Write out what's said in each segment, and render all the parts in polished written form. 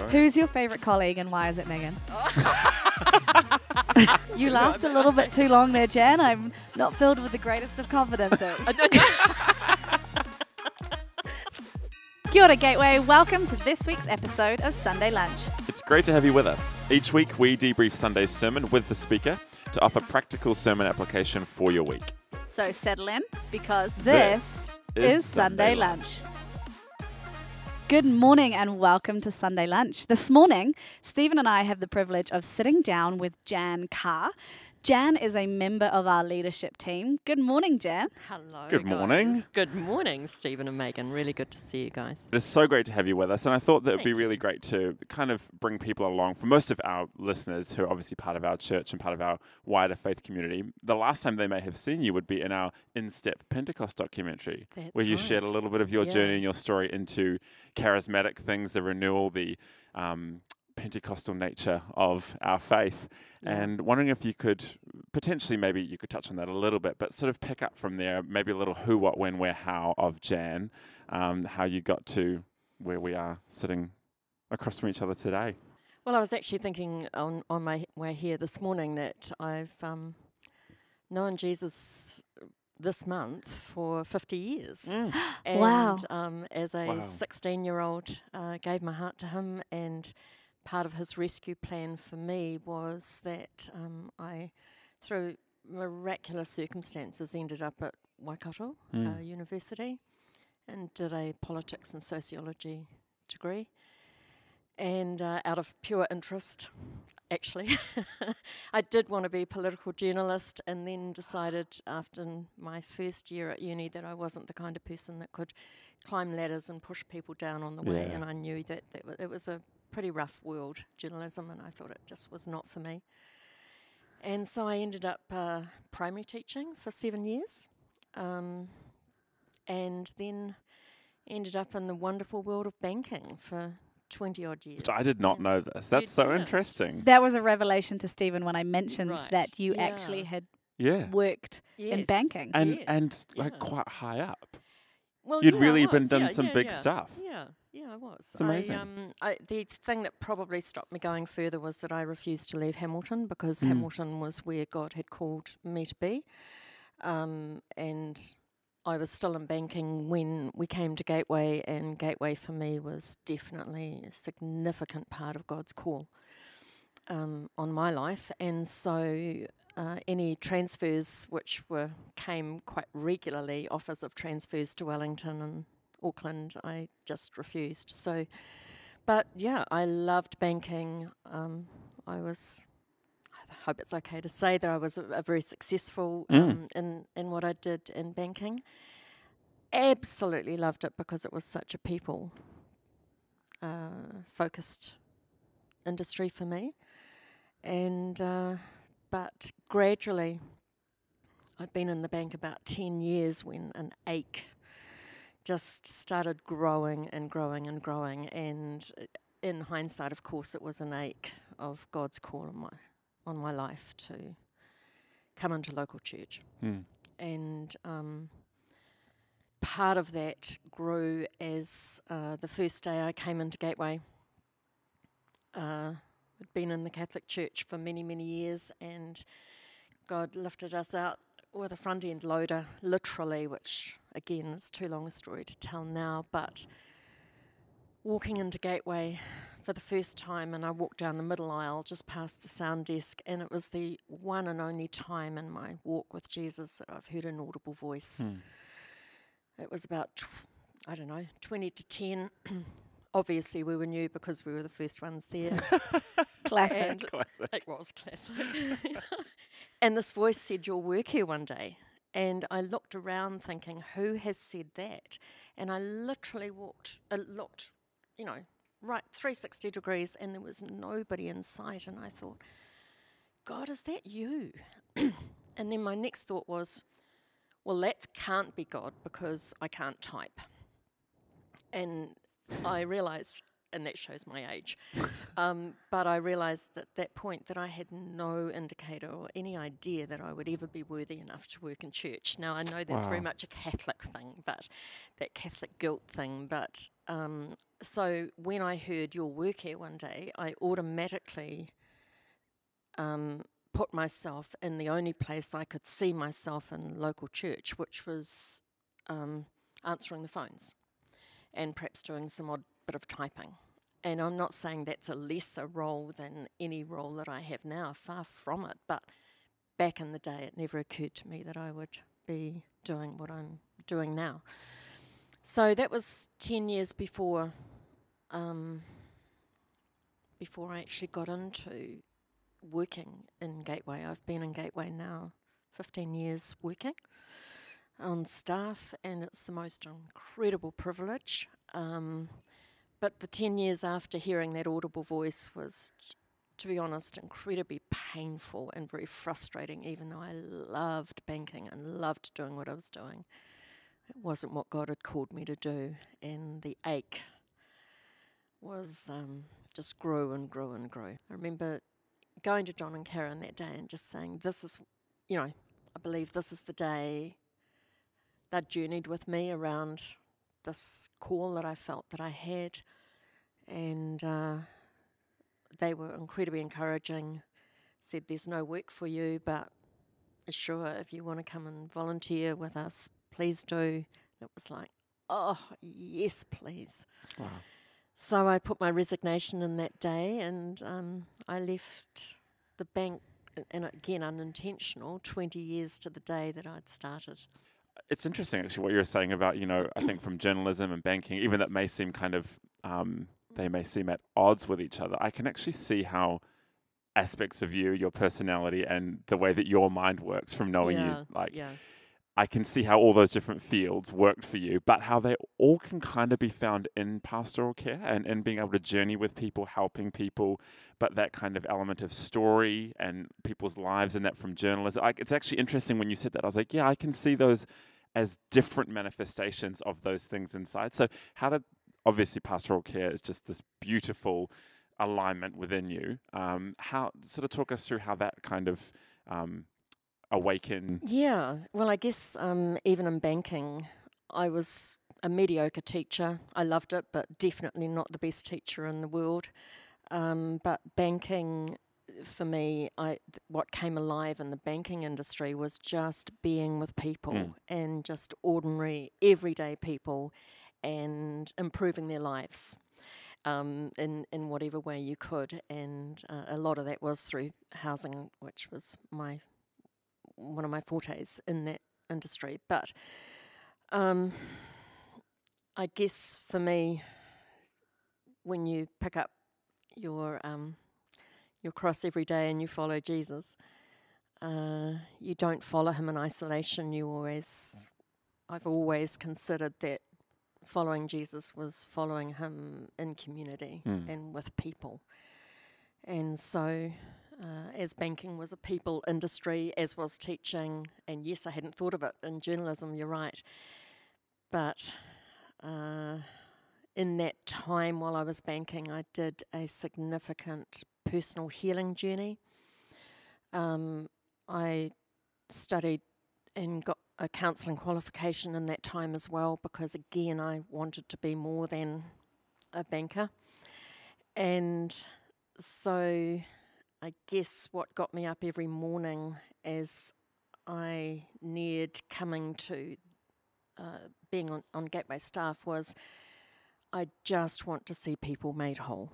Who's your favourite colleague and why is it Megan? You laughed a No. little bit too long there, Jan. I'm not filled with the greatest of confidences. Kia ora, Gateway. Welcome to this week's episode of Sunday Lunch. It's great to have you with us. Each week we debrief Sunday's sermon with the speaker to offer practical sermon application for your week. So settle in because this is Sunday Lunch. Good morning and welcome to Sunday Lunch. This morning, Stephen and I have the privilege of sitting down with Jan Carr. Jan is a member of our leadership team. Good morning, Jan. Hello. Good morning. Guys. Good morning, Stephen and Megan. Really good to see you guys. It is so great to have you with us, and I thought that it would be Thank really you. great to kind of bring people along. For most of our listeners who are obviously part of our church and part of our wider faith community, the last time they may have seen you would be in our In Step Pentecost documentary, That's where you shared a right. little bit of your Yeah. journey and your story into charismatic things, the renewal, the Pentecostal nature of our faith. Yeah. And wondering if you could potentially, maybe you could touch on that a little bit, but sort of pick up from there, maybe a little who, what, when, where, how of Jan, how you got to where we are sitting across from each other today. Well, I was actually thinking on my way here this morning that I've known Jesus this month for 50 years. And Wow. As a Wow. 16-year-old, gave my heart to him, and part of his rescue plan for me was that I, through miraculous circumstances, ended up at Waikato University and did a politics and sociology degree. And out of pure interest, actually, I did want to be a political journalist, and then decided after my first year at uni that I wasn't the kind of person that could climb ladders and push people down on the way, Yeah. and I knew that it was a pretty rough world, journalism, and I thought it just was not for me. And so I ended up primary teaching for 7 years, and then ended up in the wonderful world of banking for 20 odd years. Which I did not And know this. That's so didn't? interesting. That was a revelation to Stephen when I mentioned Right. that you Yeah. actually had Yeah. worked in Yes. banking. And Yes, like yeah. quite high up. Well, You'd yeah, really I been was, done yeah, some yeah, big yeah. stuff. Yeah, I was. It's amazing. The thing that probably stopped me going further was that I refused to leave Hamilton, because Mm. Hamilton was where God had called me to be. And I was still in banking when we came to Gateway, and Gateway for me was definitely a significant part of God's call on my life. And so any transfers, which came quite regularly, offers of transfers to Wellington and Auckland, I just refused. So, but yeah, I loved banking. I hope it's okay to say that I was a very successful in what I did in banking. Absolutely loved it because it was such a people focused industry for me. And but gradually, I'd been in the bank about 10 years when an ache just started growing and growing and growing. And in hindsight, of course, it was an ache of God's call on my life to come into local church. And part of that grew as the first day I came into Gateway. I'd been in the Catholic Church for many, many years, and God lifted us out with a front end loader, literally, which again is too long a story to tell now, but walking into Gateway for the first time, and I walked down the middle aisle just past the sound desk, and it was the one and only time in my walk with Jesus that I've heard an audible voice. It was about, 20 to 10. Obviously, we were new because we were the first ones there. Classic. And Classic. it was classic. And this voice said, "You'll work here one day." And I looked around thinking, who has said that? And I literally looked, right 360 degrees, and there was nobody in sight. And I thought, God, is that you? And then my next thought was, well, that can't be God because I can't type. And I realised, and that shows my age, But I realised at that point that I had no indicator or any idea that I would ever be worthy enough to work in church. Now, I know that's very much a Catholic thing, but that Catholic guilt thing. But so when I heard your work here one day, I automatically put myself in the only place I could see myself in local church, which was answering the phones and perhaps doing some odd bit of typing. And I'm not saying that's a lesser role than any role that I have now, far from it. But back in the day, it never occurred to me that I would be doing what I'm doing now. So that was 10 years before I actually got into working in Gateway. I've been in Gateway now 15 years working on staff, and it's the most incredible privilege. But the 10 years after hearing that audible voice was, to be honest, incredibly painful and very frustrating, even though I loved banking and loved doing what I was doing. It wasn't what God had called me to do, and the ache was just grew and grew and grew. I remember going to John and Karen that day and just saying, this is, I believe this is the day that journeyed with me around this call that I felt that I had, and they were incredibly encouraging, said there's no work for you, but sure, if you want to come and volunteer with us, please do. It was like, oh, yes, please. Wow. So I put my resignation in that day, and I left the bank, and again, unintentional, 20 years to the day that I'd started. It's interesting, actually, what you were saying about, I think from journalism and banking, even that may seem kind of, they may seem at odds with each other. I can actually see how aspects of you, your personality, and the way that your mind works from knowing you, I can see how all those different fields worked for you, but how they all can kind of be found in pastoral care and being able to journey with people, helping people, but that kind of element of story and people's lives and that from journalism. It's actually interesting when you said that. I was like, yeah, I can see those as different manifestations of those things inside. So obviously pastoral care is just this beautiful alignment within you. How sort of talk us through how that kind of awaken? Yeah, well, I guess even in banking, I was a mediocre teacher. I loved it, but definitely not the best teacher in the world. But banking, for me, what came alive in the banking industry was just being with people and just ordinary, everyday people and improving their lives in whatever way you could. And a lot of that was through housing, which was one of my fortes in that industry. But I guess for me, when you pick up your cross every day and you follow Jesus, you don't follow him in isolation. I've always considered that following Jesus was following him in community and with people. And so as banking was a people industry, as was teaching, and yes, I hadn't thought of it in journalism, you're right. But in that time while I was banking, I did a significant personal healing journey. I studied and got a counselling qualification in that time as well, because again, I wanted to be more than a banker. And so I guess what got me up every morning as I neared coming to being on Gateway staff was, I just want to see people made whole.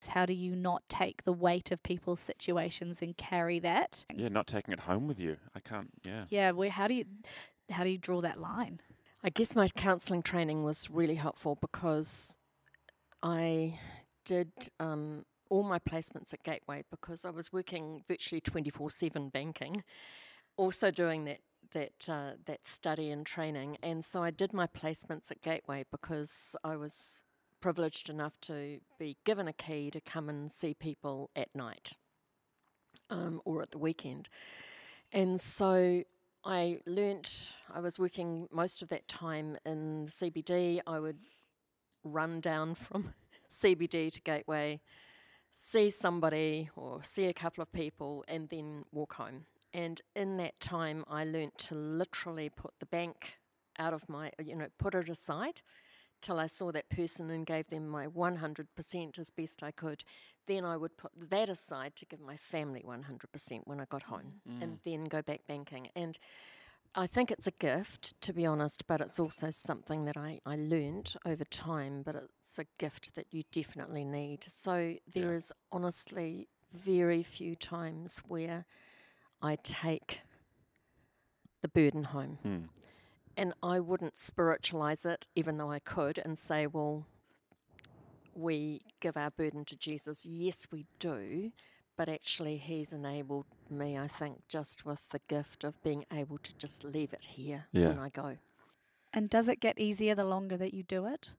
How do you not take the weight of people's situations and carry that? Yeah, not taking it home with you. I can't, Yeah, how do you draw that line? I guess my counselling training was really helpful because I did all my placements at Gateway because I was working virtually 24/7 banking, also doing that study and training. And so I did my placements at Gateway because I was privileged enough to be given a key to come and see people at night or at the weekend. And so I was working most of that time in the CBD. I would run down from CBD to Gateway, see somebody or see a couple of people and then walk home. And in that time, I learnt to literally put the bank out of my, put it aside till I saw that person and gave them my 100% as best I could. Then I would put that aside to give my family 100% when I got home, and then go back banking. And I think it's a gift, to be honest, but it's also something that I learned over time, but it's a gift that you definitely need. So there is honestly very few times where I take the burden home. And I wouldn't spiritualize it, even though I could, and say, well, we give our burden to Jesus. Yes, we do, but actually he's enabled me, I think, just with the gift of being able to just leave it here when I go. And does it get easier the longer that you do it?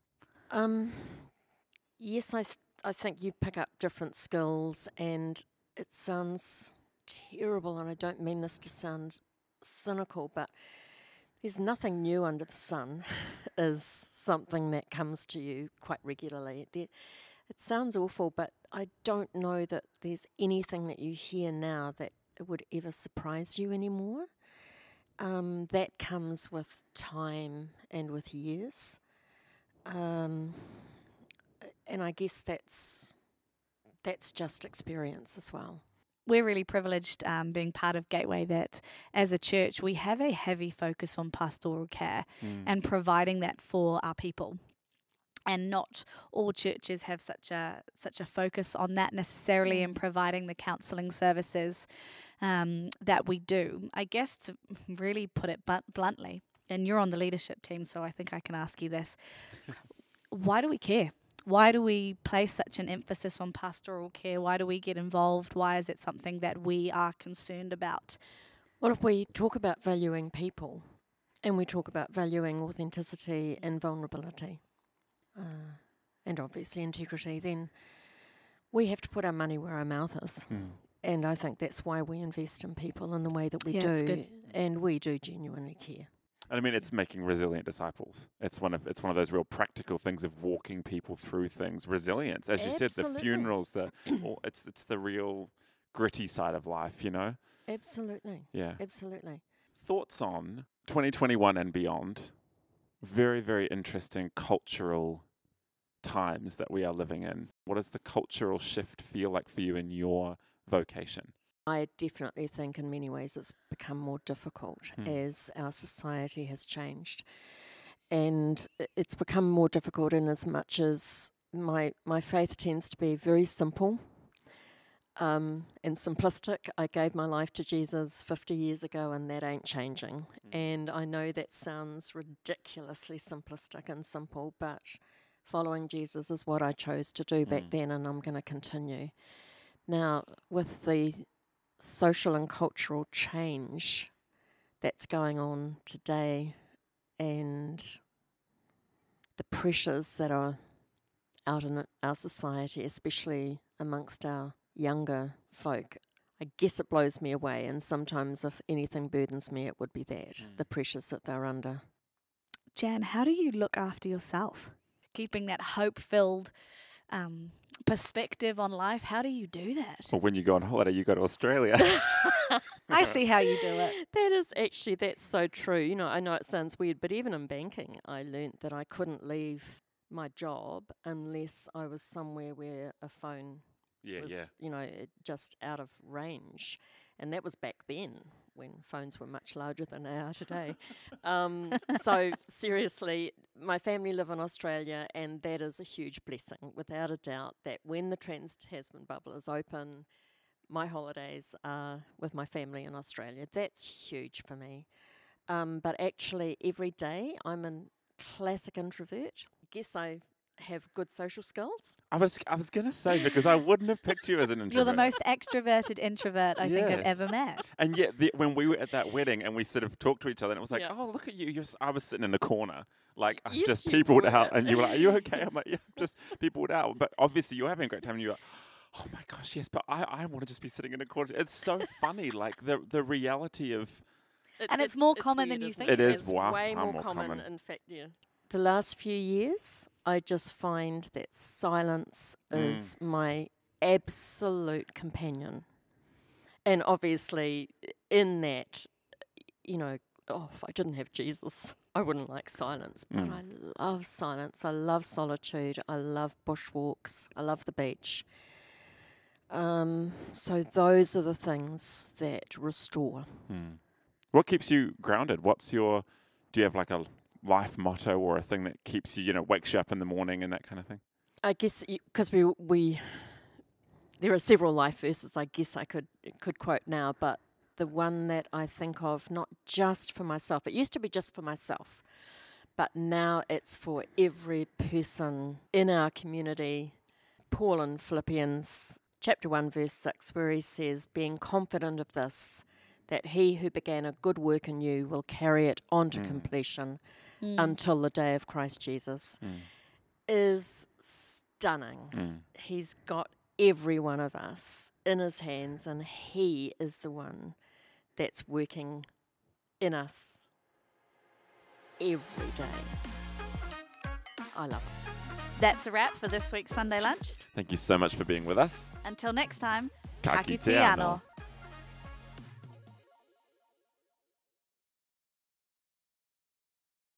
Yes, I think you pick up different skills, and it sounds terrible, and I don't mean this to sound cynical, but there's nothing new under the sun is something that comes to you quite regularly. It sounds awful, but I don't know that there's anything that you hear now that would ever surprise you anymore. That comes with time and with years. And I guess that's just experience as well. We're really privileged being part of Gateway that as a church we have a heavy focus on pastoral care and providing that for our people. And not all churches have such a focus on that necessarily in providing the counselling services that we do. I guess to really put it bluntly, and you're on the leadership team, so I think I can ask you this. Why do we care? Why do we place such an emphasis on pastoral care? Why do we get involved? Why is it something that we are concerned about? Well, if we talk about valuing people and we talk about valuing authenticity and vulnerability and obviously integrity, then we have to put our money where our mouth is. And I think that's why we invest in people in the way that we do. It's good. And we do genuinely care. And I mean, it's making resilient disciples. It's one of those real practical things of walking people through things. Resilience, as you said, the funerals, it's the real gritty side of life, Absolutely. Yeah. Absolutely. Thoughts on 2021 and beyond? Very, very interesting cultural times that we are living in. What does the cultural shift feel like for you in your vocation? I definitely think in many ways it's become more difficult as our society has changed. And it's become more difficult in as much as my faith tends to be very simple and simplistic. I gave my life to Jesus 50 years ago and that ain't changing. And I know that sounds ridiculously simplistic and simple, but following Jesus is what I chose to do back then, and I'm going to continue. Now, with the social and cultural change that's going on today and the pressures that are out in our society, especially amongst our younger folk, I guess it blows me away. And sometimes if anything burdens me, it would be that, the pressures that they're under. Jan, how do you look after yourself? Keeping that hope-filled perspective on life, how do you do that? Well, when you go on holiday, you go to Australia. I see how you do it. That's so true. I know it sounds weird, but even in banking, I learnt that I couldn't leave my job unless I was somewhere where a phone was, just out of range. And that was back then when phones were much larger than they are today. So seriously, my family live in Australia, and that is a huge blessing, without a doubt, that when the Trans-Tasman bubble is open, my holidays are with my family in Australia. That's huge for me. But actually, every day, I'm a classic introvert. I guess I have good social skills. I was going to say, because I wouldn't have picked you as an introvert. You're the most extroverted introvert I think I've ever met. And yet, when we were at that wedding and we sort of talked to each other, and it was like, oh, look at you. I was sitting in a corner, like just peopled out. And you were like, are you okay? I'm like, yeah, just peopled out. But obviously, you're having a great time, and you're like, oh my gosh, yes, but I want to just be sitting in a corner. It's so funny, like the reality of... It's more common than you think. It is way more common. In fact, the last few years, I just find that silence is my absolute companion. And obviously in that, you know, if I didn't have Jesus, I wouldn't like silence. But I love silence. I love solitude. I love bushwalks. I love the beach. So those are the things that restore. What keeps you grounded? Do you have like a life motto or a thing that keeps you, wakes you up in the morning and that kind of thing? I guess because we there are several life verses I guess I could quote now, but the one that I think of, not just for myself, it used to be just for myself, but now it's for every person in our community. Paul in Philippians chapter 1 verse 6, where he says, being confident of this, that he who began a good work in you will carry it on to completion until the day of Christ Jesus, is stunning. He's got every one of us in his hands, and he is the one that's working in us every day. I love it. That's a wrap for this week's Sunday Lunch. Thank you so much for being with us. Until next time, Ka ka kite kite anō. anō.